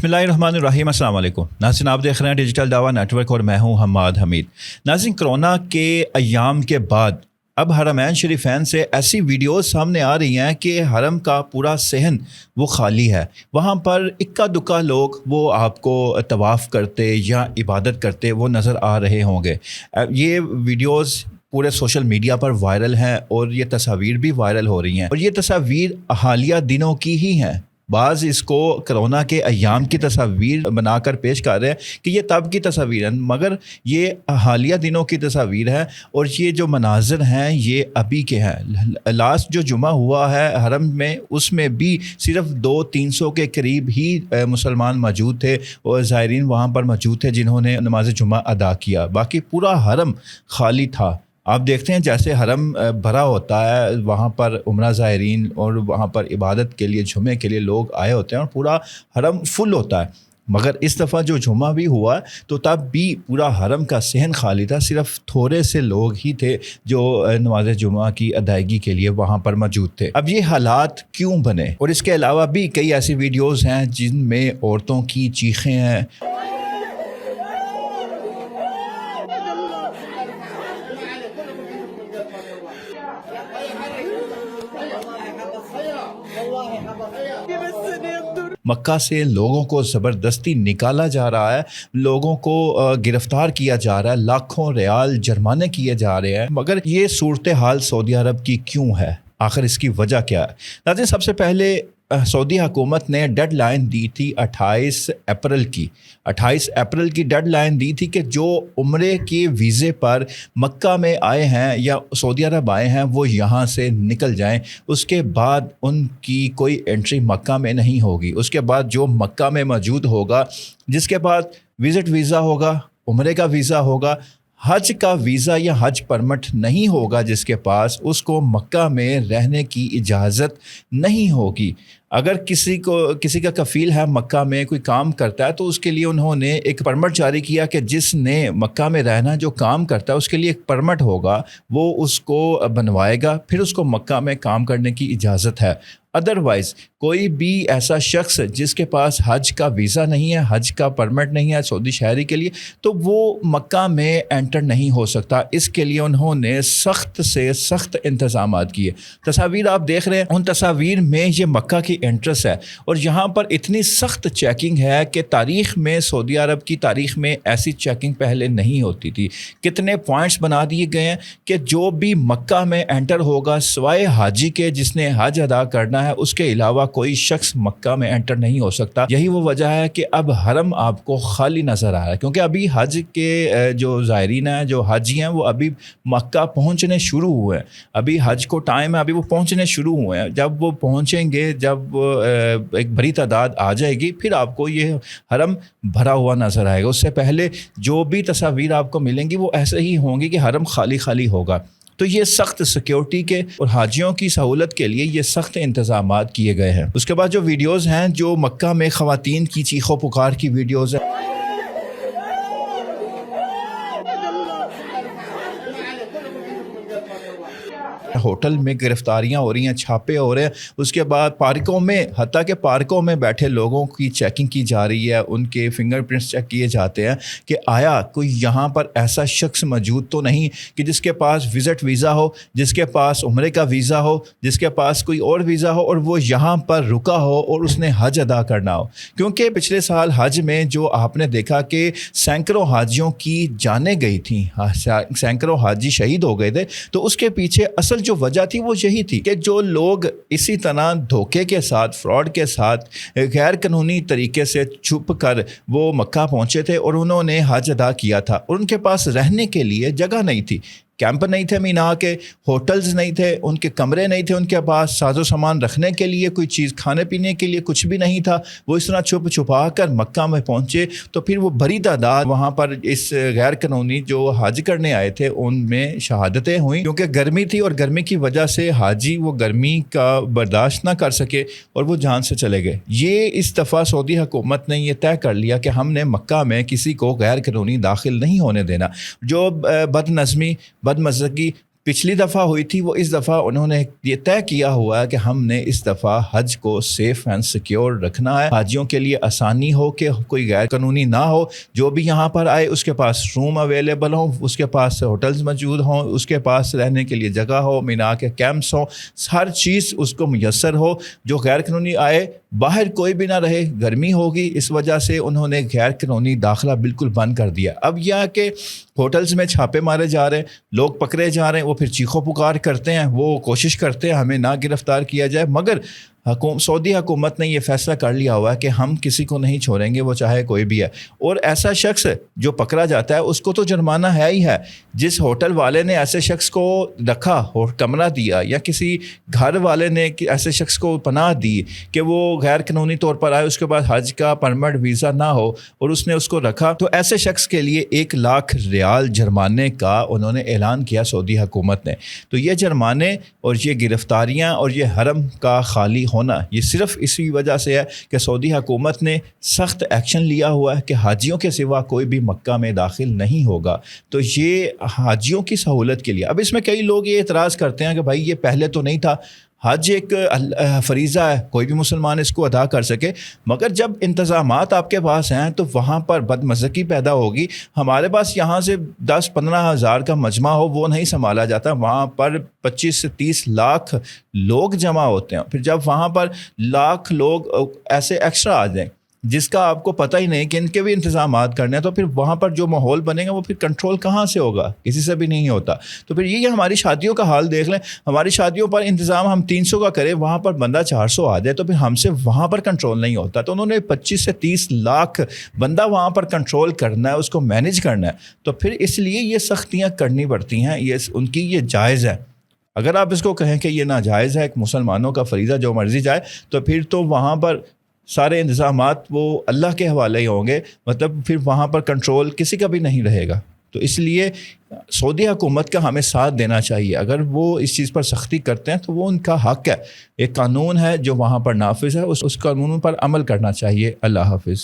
बिस्मिल्लाहिर्रहमानिर्रहीम। अस्सलाम वालेकुम नाज़रीन, आप देख रहे हैं डिजिटल दावा नेटवर्क और मैं हूं हम्माद हमीद। नाज़रीन, कोरोना के अय्याम के बाद अब हरमैन शरीफैन से ऐसी वीडियोस सामने आ रही हैं कि हरम का पूरा सहन वो खाली है। वहाँ पर इक्का दुक्का लोग वो आपको तवाफ़ करते या इबादत करते वो नज़र आ रहे होंगे। ये वीडियोस पूरे सोशल मीडिया पर वायरल हैं और ये तस्वीर भी वायरल हो रही हैं और ये तस्वीर हालिया दिनों की ही हैं। बाज़ इसको कोरोना के अय्याम की तस्वीर बनाकर पेश कर रहे हैं कि ये तब की तस्वीर है, मगर ये हालिया दिनों की तस्वीर है और ये जो मनाज़र हैं ये अभी के हैं। लास्ट जो जुमा हुआ है हरम में, उसमें भी सिर्फ 200-300 के करीब ही मुसलमान मौजूद थे और ज़ायरीन वहाँ पर मौजूद थे जिन्होंने नमाज जुमा अदा किया। बाकी पूरा हरम खाली था। आप देखते हैं जैसे हरम भरा होता है, वहाँ पर उम्रा ज़ायरीन और वहाँ पर इबादत के लिए जुमे के लिए लोग आए होते हैं और पूरा हरम फुल होता है। मगर इस दफ़ा जो जुमा भी हुआ तो तब भी पूरा हरम का सहन खाली था। सिर्फ थोड़े से लोग ही थे जो नमाज जुमा की अदायगी के लिए वहाँ पर मौजूद थे। अब ये हालात क्यों बने? और इसके अलावा भी कई ऐसी वीडियोज़ हैं जिनमें औरतों की चीखें हैं। मक्का से लोगों को ज़बरदस्ती निकाला जा रहा है, लोगों को गिरफ़्तार किया जा रहा है, लाखों रियाल जुर्माने किए जा रहे हैं। मगर ये सूरत हाल सऊदी अरब की क्यों है? आखिर इसकी वजह क्या है? नाज़रीन, सबसे पहले सऊदी हुकूमत ने डेड लाइन दी थी 28 अप्रैल की। 28 अप्रैल की डेड लाइन दी थी कि जो उम्रे के वीज़े पर मक्का में आए हैं या सऊदी अरब आए हैं वो यहाँ से निकल जाएं। उसके बाद उनकी कोई एंट्री मक्का में नहीं होगी। उसके बाद जो मक्का में मौजूद होगा, जिसके बाद विज़िट वीज़ा होगा, उम्रे का वीज़ा होगा, हज का वीज़ा या हज परमिट नहीं होगा जिसके पास, उसको मक्का में रहने की इजाज़त नहीं होगी। अगर किसी का कफ़ील है मक्का में कोई काम करता है तो उसके लिए उन्होंने एक परमिट जारी किया कि जिसने मक्का में रहना जो काम करता है उसके लिए एक परमिट होगा, वो उसको बनवाएगा, फिर उसको मक्का में काम करने की इजाज़त है। अदरवाइज़ कोई भी ऐसा शख्स जिसके पास हज का वीज़ा नहीं है, हज का परमिट नहीं है सऊदी शहरी के लिए, तो वो मक्का में एंटर नहीं हो सकता। इसके लिए उन्होंने सख्त से सख्त इंतज़ाम किए। तस्वीर आप देख रहे हैं, उन तस्वीर में ये मक्का की एंट्रेंस है और यहाँ पर इतनी सख्त चेकिंग है कि तारीख़ में, सऊदी अरब की तारीख़ में ऐसी चेकिंग पहले नहीं होती थी। कितने पॉइंट्स बना दिए गए हैं कि जो भी मक्का में एंटर होगा सिवाय हाजी के जिसने हज अदा करना है, उसके अलावा कोई शख्स मक्का में एंटर नहीं हो सकता। यही वो वजह है कि अब हरम आपको खाली नज़र आ रहा है, क्योंकि अभी हज के जो ज़ायरीन हैं, जो हाजी हैं, वो अभी मक्का पहुंचने शुरू हुए हैं। अभी हज को टाइम है, अभी वो पहुंचने शुरू हुए हैं। जब वो पहुंचेंगे, जब एक बड़ी तादाद आ जाएगी, फिर आपको ये हरम भरा हुआ नज़र आएगा। उससे पहले जो भी तस्वीर आपको मिलेंगी वो ऐसे ही होंगी कि हरम खाली खाली होगा। तो ये सख्त सिक्योरिटी के और हाजियों की सहूलत के लिए ये सख्त इंतज़ामात किए गए हैं। उसके बाद जो वीडियोज़ हैं, जो मक्का में ख़वातीन की चीखों पुकार की वीडियोज़ हैं, होटल में गिरफ्तारियां हो रही हैं, छापे हो रहे हैं। उसके बाद पार्कों में, हत्ता के पार्कों में बैठे लोगों की चेकिंग की जा रही है, उनके फिंगरप्रिंट्स चेक किए जाते हैं कि आया कोई यहाँ पर ऐसा शख्स मौजूद तो नहीं कि जिसके पास विज़िट वीज़ा हो, जिसके पास उम्रे का वीज़ा हो, जिसके पास कोई और वीज़ा हो और वो यहाँ पर रुका हो और उसने हज अदा करना हो। क्योंकि पिछले साल हज में जो आपने देखा कि सैकड़ों हाजियों की जानें गई थी, सैकड़ों हाजी शहीद हो गए थे, तो उसके पीछे असल जो वजह थी वो यही थी कि जो लोग इसी तरह धोखे के साथ, फ्रॉड के साथ, गैर कानूनी तरीके से छुप कर वो मक्का पहुंचे थे और उन्होंने हज अदा किया था और उनके पास रहने के लिए जगह नहीं थी। कैंप नहीं थे मीना के, होटल्स नहीं थे, उनके कमरे नहीं थे, उनके पास साजो सामान रखने के लिए कोई चीज़, खाने पीने के लिए कुछ भी नहीं था। वो इस तरह छुप छुपा कर मक्का में पहुँचे तो फिर वो बड़ी तादाद वहाँ पर इस गैर कानूनी जो हज करने आए थे उनमें शहादतें हुई, क्योंकि गर्मी थी और गर्मी की वजह से हाजी वो गर्मी का बर्दाश्त ना कर सके और वो जान से चले गए। ये इस दफ़ा सऊदी हुकूमत ने यह तय कर लिया कि हमने मक्का में किसी को गैर कानूनी दाखिल नहीं होने देना। जो बदनज़मी, बदमज़गी, پچھلی دفعہ ہوئی تھی وہ اس دفعہ انہوں نے یہ طے کیا ہوا ہے کہ ہم نے اس دفعہ حج کو سیف اینڈ سیکیور رکھنا ہے، حاجیوں کے لیے آسانی ہو کہ کوئی غیر قانونی نہ ہو، جو بھی یہاں پر آئے اس کے پاس روم اویلیبل ہوں، اس کے پاس ہوٹلز موجود ہوں، اس کے پاس رہنے کے لیے جگہ ہو، مینا کے کیمپس ہوں، ہر چیز اس کو میسر ہو۔ جو غیر قانونی آئے باہر کوئی بھی نہ رہے، گرمی ہوگی، اس وجہ سے انہوں نے غیر قانونی داخلہ بالکل بند کر دیا۔ اب یہ کہ ہوٹلز میں چھاپے مارے جا رہے ہیں، لوگ پکڑے جا رہے ہیں، وہ پھر چیخو پکار کرتے ہیں، وہ کوشش کرتے ہیں ہمیں نہ گرفتار کیا جائے، مگر سعودی حکومت نے یہ فیصلہ کر لیا ہوا ہے کہ ہم کسی کو نہیں چھوڑیں گے، وہ چاہے کوئی بھی ہے۔ اور ایسا شخص جو پکڑا جاتا ہے اس کو تو جرمانہ ہے ہی ہے۔ جس ہوٹل والے نے ایسے شخص کو رکھا اور کمرہ دیا، یا کسی گھر والے نے ایسے شخص کو پناہ دی کہ وہ غیر قانونی طور پر آئے، اس کے بعد حج کا پرمٹ ویزا نہ ہو اور اس نے اس کو رکھا، تو ایسے شخص کے لیے 1,00,000 ریال جرمانے کا انہوں نے اعلان کیا سعودی حکومت نے۔ تو یہ جرمانے اور یہ گرفتاریاں اور یہ حرم کا خالی ہونا یہ صرف اسی وجہ سے ہے کہ سعودی حکومت نے سخت ایکشن لیا ہوا ہے کہ حاجیوں کے سوا کوئی بھی مکہ میں داخل نہیں ہوگا۔ تو یہ حاجیوں کی سہولت کے لیے۔ اب اس میں کئی لوگ یہ اعتراض کرتے ہیں کہ بھائی یہ پہلے تو نہیں تھا، حج ایک فریضہ ہے، کوئی بھی مسلمان اس کو ادا کر سکے، مگر جب انتظامات آپ کے پاس ہیں تو وہاں پر بدمزگی پیدا ہوگی۔ ہمارے پاس یہاں سے 10-15 ہزار کا مجمع ہو وہ نہیں سنبھالا جاتا، وہاں پر 25 سے 30 لاکھ لوگ جمع ہوتے ہیں، پھر جب وہاں پر لاکھ لوگ ایسے ایکسٹرا آ جائیں جس کا آپ کو پتہ ہی نہیں کہ ان کے بھی انتظامات کرنے ہیں، تو پھر وہاں پر جو ماحول بنے گا وہ پھر کنٹرول کہاں سے ہوگا؟ کسی سے بھی نہیں ہوتا۔ تو پھر یہ ہماری شادیوں کا حال دیکھ لیں، ہماری شادیوں پر انتظام ہم 300 کا کریں، وہاں پر بندہ 400 آ جائے تو پھر ہم سے وہاں پر کنٹرول نہیں ہوتا۔ تو انہوں نے 25 سے 30 لاکھ بندہ وہاں پر کنٹرول کرنا ہے، اس کو مینیج کرنا ہے، تو پھر اس لیے یہ سختیاں کرنی پڑتی ہیں، یہ ان کی یہ جائز ہے۔ اگر آپ اس کو کہیں کہ یہ ناجائز ہے، ایک مسلمانوں کا فریضہ جو مرضی جائے، تو پھر تو وہاں پر سارے انتظامات وہ اللہ کے حوالے ہی ہوں گے، مطلب پھر وہاں پر کنٹرول کسی کا بھی نہیں رہے گا۔ تو اس لیے سعودی حکومت کا ہمیں ساتھ دینا چاہیے، اگر وہ اس چیز پر سختی کرتے ہیں تو وہ ان کا حق ہے، ایک قانون ہے جو وہاں پر نافذ ہے، اس قانون پر عمل کرنا چاہیے۔ اللہ حافظ۔